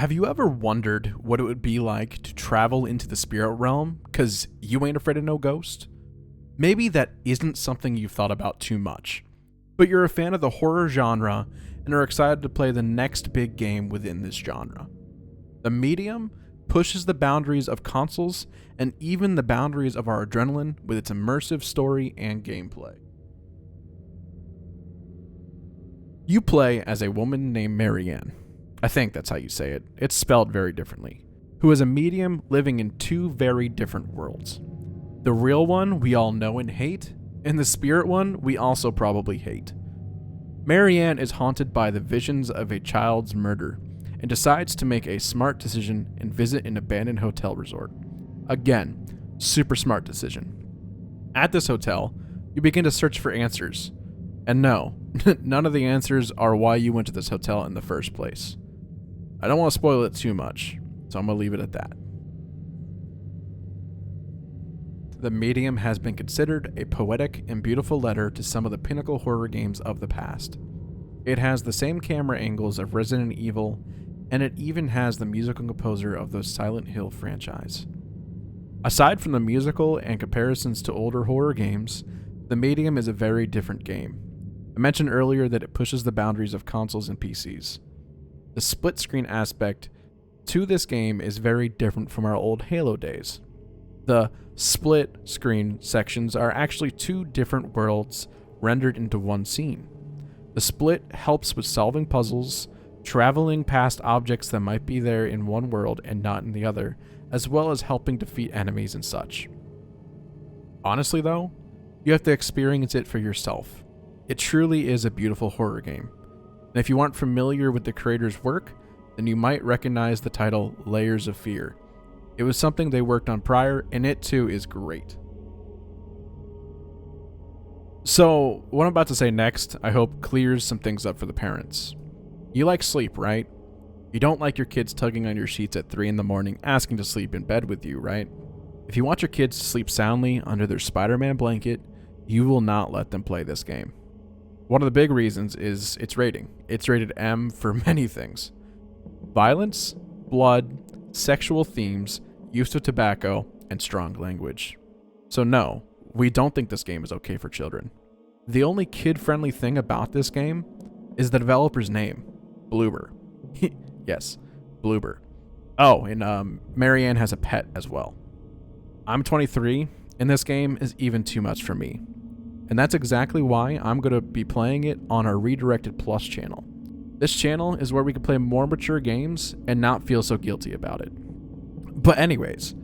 Have you ever wondered what it would be like to travel into the spirit realm because you ain't afraid of no ghost? Maybe that isn't something you've thought about too much, but you're a fan of the horror genre and are excited to play the next big game within this genre. The Medium pushes the boundaries of consoles and even the boundaries of our adrenaline with its immersive story and gameplay. You play as a woman named Marianne. I think that's how you say it. It's spelled very differently. Who is a medium living in two very different worlds. The real one we all know and hate, and the spirit one we also probably hate. Marianne is haunted by the visions of a child's murder and decides to make a smart decision and visit an abandoned hotel resort. Again, super smart decision. At this hotel, you begin to search for answers. And no, none of the answers are why you went to this hotel in the first place. I don't want to spoil it too much, so I'm going to leave it at that. The Medium has been considered a poetic and beautiful letter to some of the pinnacle horror games of the past. It has the same camera angles of Resident Evil, and it even has the musical composer of the Silent Hill franchise. Aside from the musical and comparisons to older horror games, The Medium is a very different game. I mentioned earlier that it pushes the boundaries of consoles and PCs. The split screen aspect to this game is very different from our old Halo days. The split screen sections are actually two different worlds rendered into one scene. The split helps with solving puzzles, traveling past objects that might be there in one world and not in the other, as well as helping defeat enemies and such. Honestly though, you have to experience it for yourself. It truly is a beautiful horror game. And if you aren't familiar with the creator's work, then you might recognize the title Layers of Fear. It was something they worked on prior, and it too is great. So, what I'm about to say next, I hope clears some things up for the parents. You like sleep, right? You don't like your kids tugging on your sheets at 3 in the morning asking to sleep in bed with you, right? If you want your kids to sleep soundly under their Spider-Man blanket, you will not let them play this game. One of the big reasons is its rating. It's rated M for many things. Violence, blood, sexual themes, use of tobacco, and strong language. So no, we don't think this game is okay for children. The only kid-friendly thing about this game is the developer's name, Bloober. Yes, Bloober. Oh, and Marianne has a pet as well. I'm 23, and this game is even too much for me. And that's exactly why I'm going to be playing it on our Redirected Plus channel. This channel is where we can play more mature games and not feel so guilty about it. But anyways,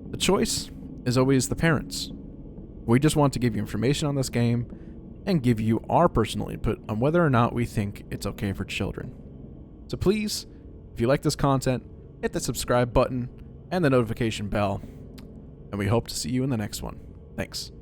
the choice is always the parents. We just want to give you information on this game and give you our personal input on whether or not we think it's okay for children. So please, if you like this content, hit the subscribe button and the notification bell, and we hope to see you in the next one. Thanks.